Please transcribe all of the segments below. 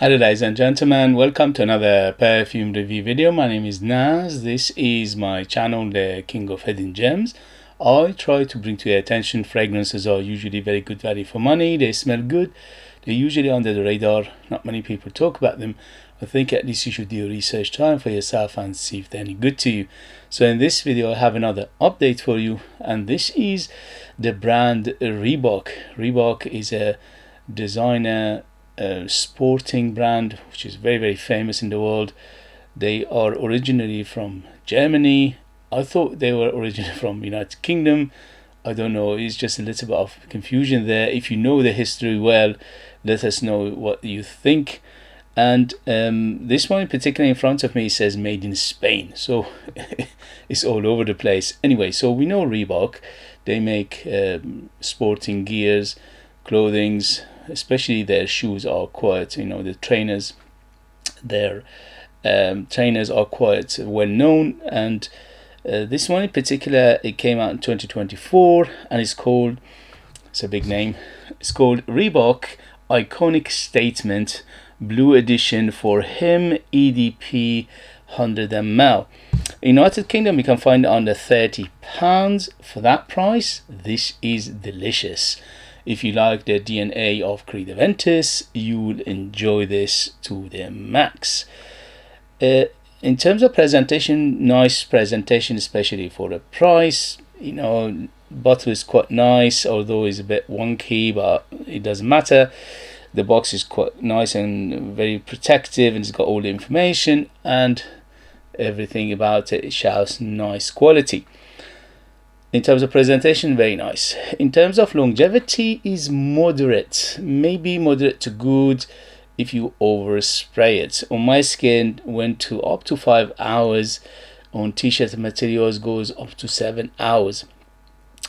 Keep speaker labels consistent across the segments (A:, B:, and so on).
A: Hello ladies and gentlemen, welcome to another perfume review video. My name is Naz. This is my channel, the King of Hidden Gems. I try to bring to your attention fragrances are usually very good value for money. They smell good. They're usually under the radar. Not many people talk about them. I think at least you should do a research time for yourself and see if they're any good to you. So in this video I have another update for you, and this is the brand Reebok. Reebok is a designer sporting brand which is very famous in the world. They are originally from Germany. I thought they were originally from United Kingdom. I don't know, it's just a little bit of confusion there. If you know the history well, let us know what you think. And this one in particular in front of me says made in Spain, so it's all over the place. Anyway, so we know Reebok. They make sporting gears, clothings, especially their shoes are quite, the trainers, their trainers are quite well known. And this one in particular, it came out in 2024 and it's a big name, it's called Reebok Iconic Statement Blue Edition for him, EDP 100 ml. In United Kingdom you can find it under £30. For that price, this is delicious. If you like the DNA of Creed Aventus, you will enjoy this to the max. In terms of presentation, nice presentation, especially for the price. Bottle is quite nice, although it's a bit wonky, but it doesn't matter. The box is quite nice and very protective, and it's got all the information and everything about it. It shows nice quality. In terms of presentation, very nice. In terms of longevity, is moderate, maybe moderate to good if you overspray it. On my skin, went to up to 5 hours. On t-shirt materials goes up to 7 hours.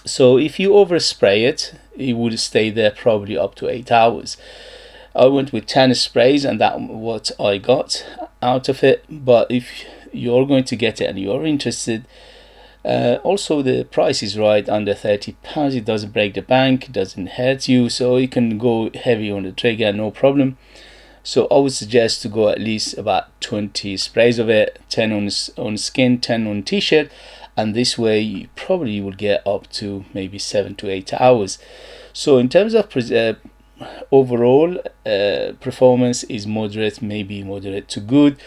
A: So if you overspray it, it would stay there probably up to 8 hours. I went with 10 sprays and that's what I got out of it. But if you're going to get it and you're interested, also the price is right, under £30. It doesn't break the bank, it doesn't hurt you, so you can go heavy on the trigger, no problem. So I would suggest to go at least about 20 sprays of it, 10 on skin, 10 on t-shirt, and this way you probably will get up to maybe 7 to 8 hours. So in terms of overall performance is moderate, maybe moderate to good.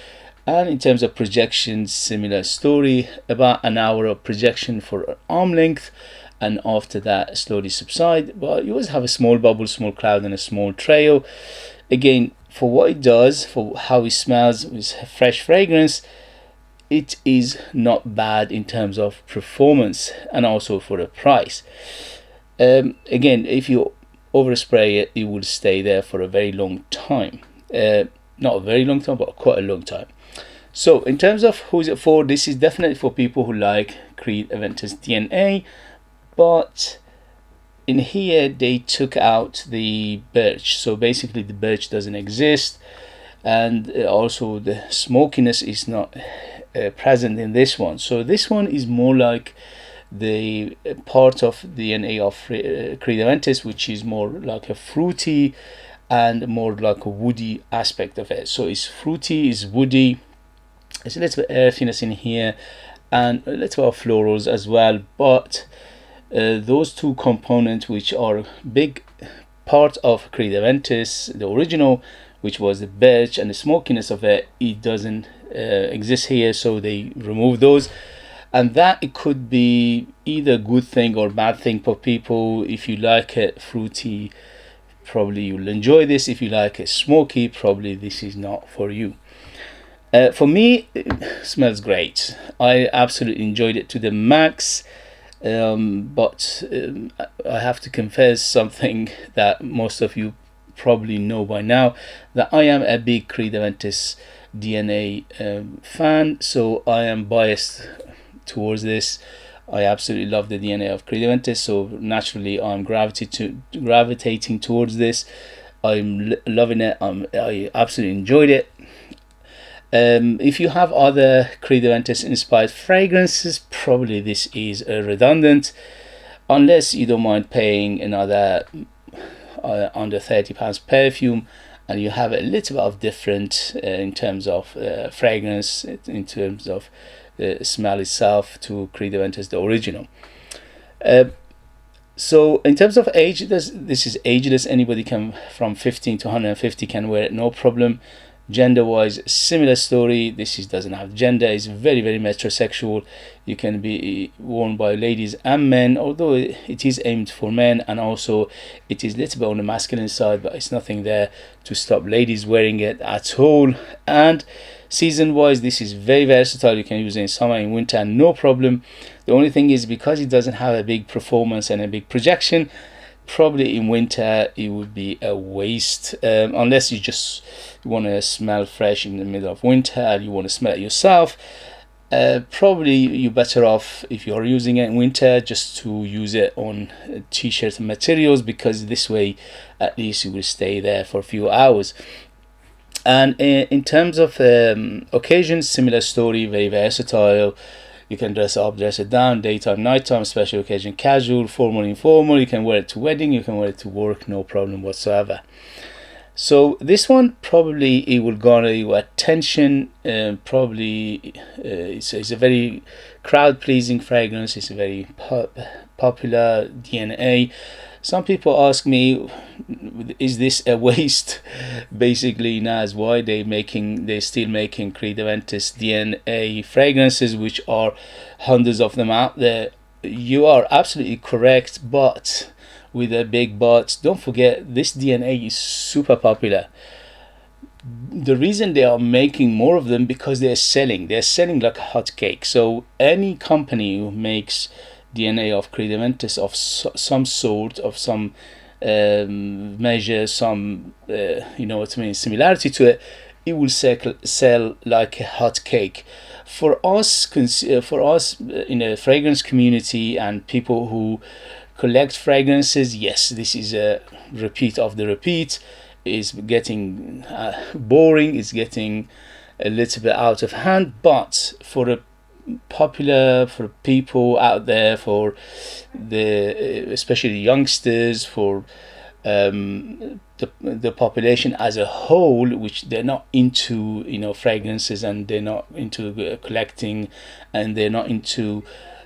A: And in terms of projection, similar story, about an hour of projection for arm length, and after that slowly subside. But you always have a small bubble, small cloud, and a small trail. Again, for what it does, for how it smells with fresh fragrance, it is not bad in terms of performance and also for the price. Again, if you overspray it, it will stay there for a very long time. Not a very long time, but quite a long time. So in terms of who is it for, this is definitely for people who like Creed Aventus DNA, but in here they took out the birch, so basically the birch doesn't exist, and also the smokiness is not present in this one. So this one is more like the part of DNA of Creed Aventus, which is more like a fruity and more like a woody aspect of it. So it's fruity, it's woody, there's a little bit of earthiness in here and a little bit of florals as well, but those two components, which are big part of Creed Aventus, the original, which was the birch and the smokiness of it, it doesn't exist here, so they remove those. And that it could be either a good thing or bad thing for people. If you like it fruity, probably you'll enjoy this. If you like it smoky, probably this is not for you. For me, it smells great. I absolutely enjoyed it to the max. But I have to confess something that most of you probably know by now, that I am a big Creed Aventus DNA fan, so I am biased towards this. I absolutely love the DNA of Creed Aventus, so naturally I'm gravitating towards this. I'm loving it. I absolutely enjoyed it. If you have other Creed Aventus inspired fragrances, probably this is redundant, unless you don't mind paying another under £30 perfume and you have a little bit of different in terms of fragrance, in terms of the smell itself to Creed Aventus, the original. So in terms of age, this is ageless. Anybody can, from 15 to 150, can wear it, no problem. Gender wise, similar story. This doesn't have gender. It's very metrosexual. You can be worn by ladies and men, although it is aimed for men, and also it is a little bit on the masculine side, but it's nothing there to stop ladies wearing it at all. And season wise, this is very versatile. You can use it in summer, in winter, no problem. The only thing is, because it doesn't have a big performance and a big projection, probably in winter it would be a waste, unless you just want to smell fresh in the middle of winter and you want to smell it yourself. Probably you're better off, if you're using it in winter, just to use it on t-shirt materials, because this way at least you will stay there for a few hours. And in terms of occasions, similar story, very versatile. You can dress up, dress it down, daytime, nighttime, special occasion, casual, formal, informal. You can wear it to wedding, you can wear it to work, no problem whatsoever. So this one, probably it will garner your attention. Probably it's a very crowd-pleasing fragrance. It's a very popular DNA. Some people ask me, is this a waste? Basically, Naz, why they're still making Creed Aventus DNA fragrances, which are hundreds of them out there. You are absolutely correct, but with a big but, don't forget, this DNA is super popular. The reason they are making more of them, because they're selling like a hot cake. So any company who makes DNA of Creed Aventus of some sort, of some measure, some you know what I mean, similarity to it, it will sell like a hot cake. For us in a fragrance community and people who collect fragrances, yes, this is a repeat of the repeat. Is getting boring, it's getting a little bit out of hand. But for people out there, for especially the youngsters, for the population as a whole, which they're not into, you know, fragrances, and they're not into collecting, and they're not into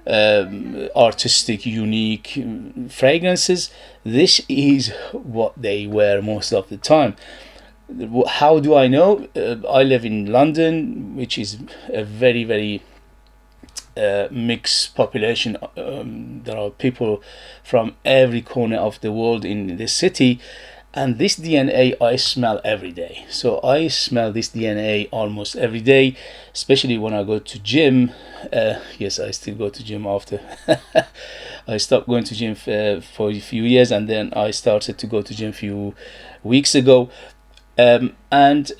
A: artistic, unique fragrances, this is what they wear most of the time. How do I know? I live in London, which is a very mixed population. There are people from every corner of the world in this city, and this DNA I smell every day. So I smell this DNA almost every day, especially when I go to gym. Yes, I still go to gym after I stopped going to gym for a few years, and then I started to go to gym a few weeks ago. And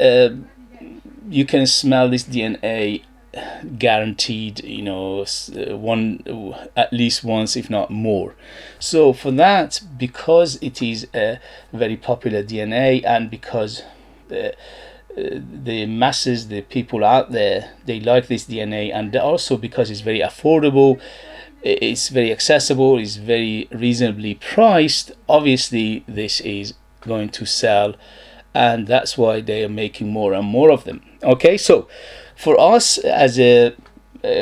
A: you can smell this DNA guaranteed, you know, at least once, if not more. So for that, because it is a very popular DNA, and because the masses, the people out there, they like this DNA, and also because it's very affordable, it's very accessible, it's very reasonably priced, obviously this is going to sell, and that's why they are making more and more of them. Okay, so for us as a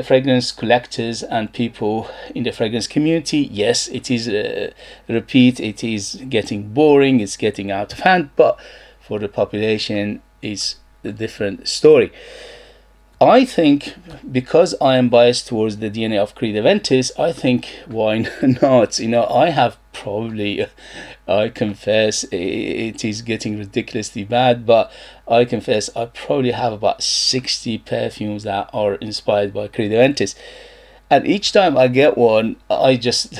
A: fragrance collectors and people in the fragrance community, yes, it is a repeat, it is getting boring, it's getting out of hand, but for the population it's a different story. I think, because I am biased towards the DNA of Creed Aventus, I think why not? You know, I have probably, I confess, it is getting ridiculously bad, but I confess I probably have about 60 perfumes that are inspired by Creed Aventus. And each time I get one, I just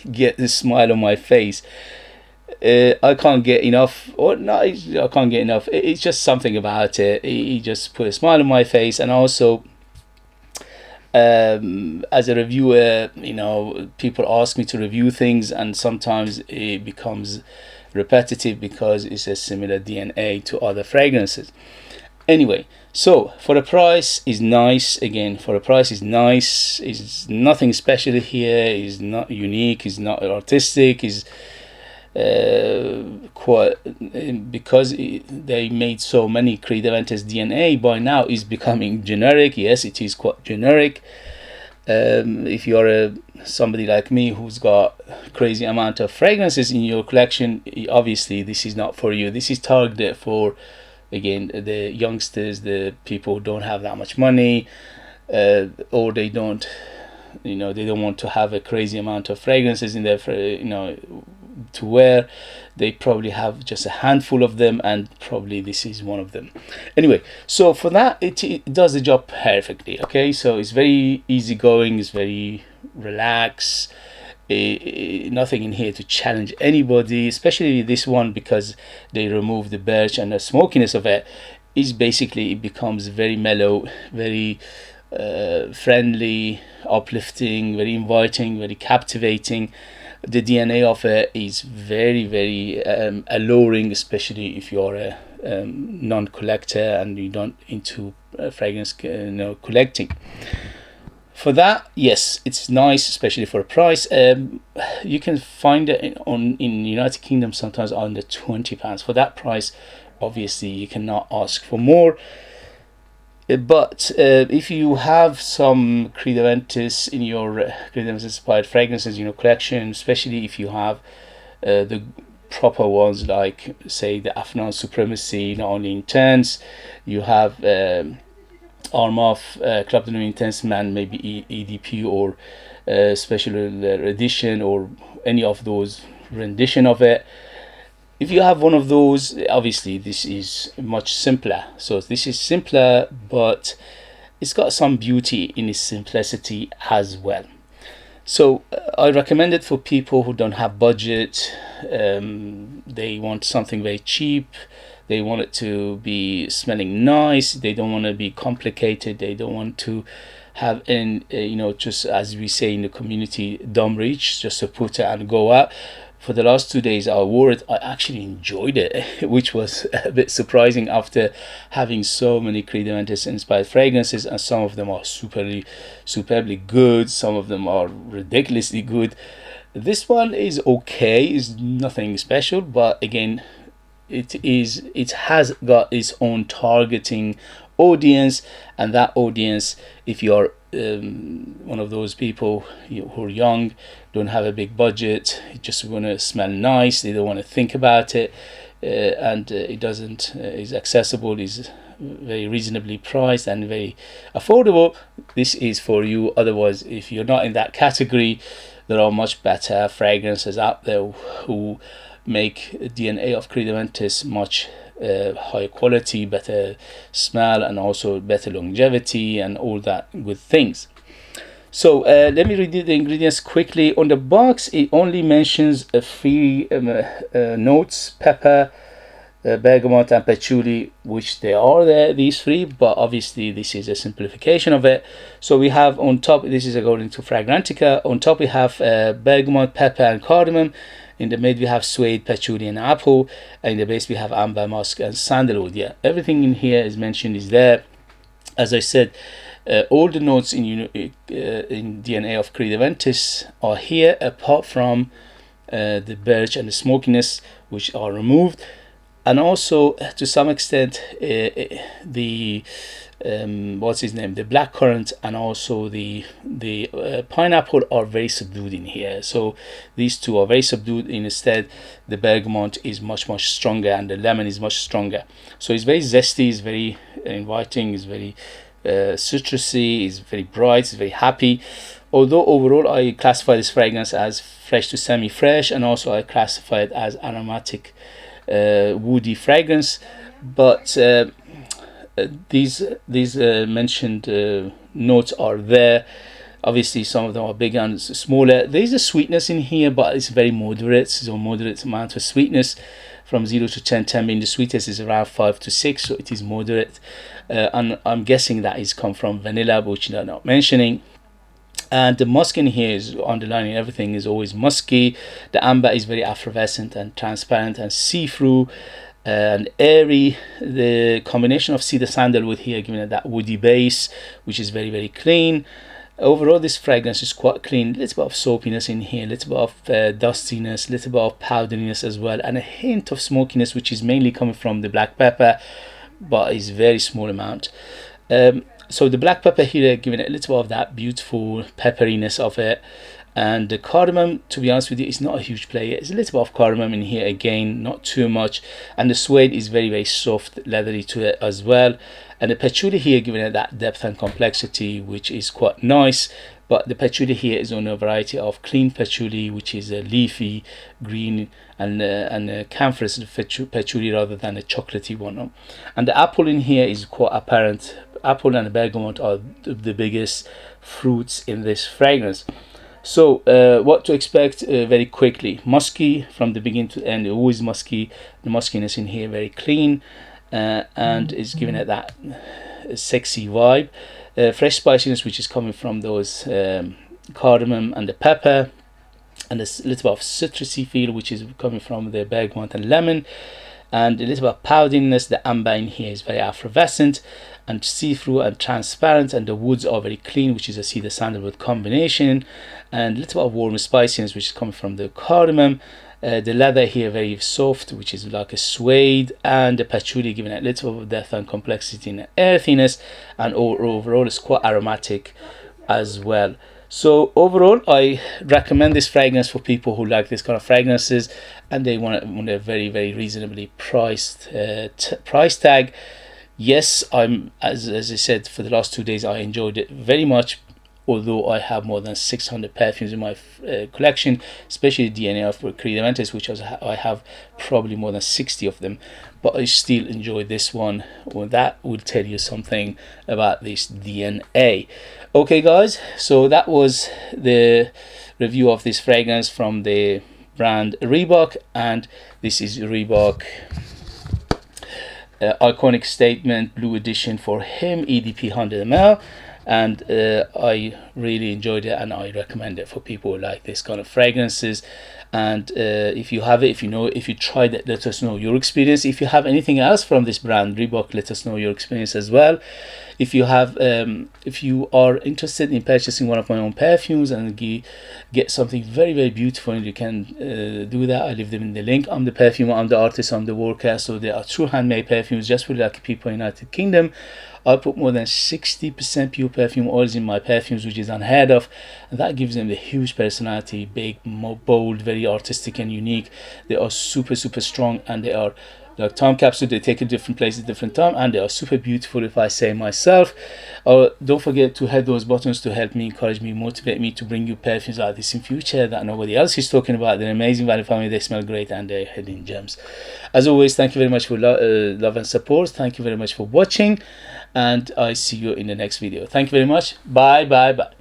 A: get this smile on my face. I can't get enough, or no, I can't get enough. It's just something about it. It just put a smile on my face. And also, as a reviewer, you know, people ask me to review things, and sometimes it becomes repetitive because it's a similar DNA to other fragrances. Anyway, so for the price is nice. Again, for the price is nice. Is nothing special here. Is not unique. Is not artistic. Is quite, because they made so many Creed Aventus DNA, by now is becoming generic. Yes, it is quite generic. If you're somebody like me who's got crazy amount of fragrances in your collection, obviously this is not for you. This is targeted for, again, the youngsters, the people who don't have that much money, or they don't, they don't want to have a crazy amount of fragrances in their, to wear. They probably have just a handful of them, and probably this is one of them. Anyway, so for that, it does the job perfectly. Okay, so it's very easygoing, it's very relaxed. Nothing in here to challenge anybody, especially this one, because they remove the birch and the smokiness of it. Is basically, it becomes very mellow, very friendly, uplifting, very inviting, very captivating. The DNA of it is very, very alluring, especially if you're a non-collector and you don't into fragrance collecting. For that, yes, it's nice, especially for a price. You can find it in United Kingdom sometimes under £20. For that price, obviously you cannot ask for more. But if you have some Creed Aventus in your Creed Aventus inspired fragrances in your collection, especially if you have the proper ones, like say the Afnan Supremacy, not only Intense, you have Armaf Club de Nuit Intense Man, maybe EDP or special edition, or any of those rendition of it. If you have one of those, obviously this is much simpler. So this is simpler, but it's got some beauty in its simplicity as well. So I recommend it for people who don't have budget. They want something very cheap. They want it to be smelling nice. They don't want to be complicated. They don't want to have just as we say in the community, dumb reach, just to put it and go out. For the last 2 days I wore it, I actually enjoyed it, which was a bit surprising after having so many Creed Aventus inspired fragrances, and some of them are superbly good, some of them are ridiculously good. This one is okay, is nothing special, but again, it has got its own targeting audience, and that audience, if you're one of those people who are young, don't have a big budget, just want to smell nice, they don't want to think about it, and it doesn't is accessible, is very reasonably priced and very affordable, this is for you. Otherwise, if you're not in that category, there are much better fragrances out there who make DNA of Creed Aventus much higher quality, better smell, and also better longevity and all that good things. So let me read the ingredients quickly. On the box, it only mentions three notes: pepper, bergamot, and patchouli, which they are there, these three, but obviously this is a simplification of it. So we have on top, this is according to Fragrantica, on top we have bergamot, pepper, and cardamom. In the mid we have suede, patchouli, and apple, and in the base we have amber, musk, and sandalwood. Yeah, everything in here is mentioned is there. As I said, all the notes in DNA of Creed Aventus are here, apart from the birch and the smokiness, which are removed, and also to some extent the the blackcurrant and also the pineapple are very subdued in here. So these two are very subdued. Instead, the bergamot is much stronger, and the lemon is much stronger. So it's very zesty, it's very inviting, it's very citrusy, it's very bright, it's very happy. Although overall I classify this fragrance as fresh to semi-fresh, and also I classify it as aromatic woody fragrance, but these mentioned notes are there. Obviously some of them are bigger and smaller. There is a sweetness in here, but it's very moderate. It's a moderate amount of sweetness, from 0 to 10. 10 being the sweetest, is around 5 to 6, so it is moderate. And I'm guessing that is come from vanilla, which they're not mentioning. And the musk in here is underlining everything, is always musky. The amber is very effervescent and transparent and see-through and airy. The combination of cedar sandalwood here giving it that woody base, which is very clean. Overall, this fragrance is quite clean. Little bit of soapiness in here, little bit of dustiness, little bit of powderiness as well, and a hint of smokiness, which is mainly coming from the black pepper, but is very small amount. So the black pepper here giving it a little bit of that beautiful pepperiness of it. And the cardamom, to be honest with you, is not a huge player. It's a little bit of cardamom in here again, not too much. And the suede is very, very soft, leathery to it as well. And the patchouli here giving it that depth and complexity, which is quite nice. But the patchouli here is on a variety of clean patchouli, which is a leafy green and a camphorous patchouli rather than a chocolatey one. And the apple in here is quite apparent. Apple and bergamot are the biggest fruits in this fragrance. So what to expect very quickly: musky from the beginning to end, always musky. The muskiness in here very clean, and is giving it that sexy vibe. Fresh spiciness, which is coming from those cardamom and the pepper, and a little bit of citrusy feel, which is coming from the bergamot and lemon, and a little bit of powderiness. The amber in here is very effervescent and see-through and transparent, and the woods are very clean, which is a cedar sandalwood combination, and a little bit of warm spiciness, which is coming from the cardamom. The leather here very soft, which is like a suede, and the patchouli giving it a little bit of depth and complexity and earthiness, and overall it's quite aromatic as well. So overall, I recommend this fragrance for people who like this kind of fragrances and they want a very, very reasonably priced price tag. Yes, as I said, for the last 2 days I enjoyed it very much, although I have more than 600 perfumes in my collection, especially the DNA of Aventus, which I have probably more than 60 of them, but I still enjoy this one. Well, that will tell you something about this DNA. Okay guys, so that was the review of this fragrance from the brand Reebok, and this is Reebok Iconic Statement Blue Edition for him, EDP 100 ml. And I really enjoyed it, and I recommend it for people who like this kind of fragrances. And if you have it, if you know, if you tried it, let us know your experience. If you have anything else from this brand Reebok, let us know your experience as well. If you have if you are interested in purchasing one of my own perfumes and get something very, very beautiful, and you can do that, I leave them in the link. I'm the perfumer, I'm the artist, I'm the worker, so they are true handmade perfumes just for lucky people in the United Kingdom. I put more than 60% pure perfume oils in my perfumes, which is unheard of, and that gives them the huge personality, big, bold, very artistic and unique. They are super, super strong, and they are like time capsule. They take a different place at different time, and they are super beautiful, if I say myself. Don't forget to hit those buttons to help me, encourage me, motivate me to bring you perfumes like this in future that nobody else is talking about. They're amazing value for me, they smell great, and they're hidden gems. As always, thank you very much for love and support. Thank you very much for watching, and I see you in the next video. Thank you very much. Bye bye bye.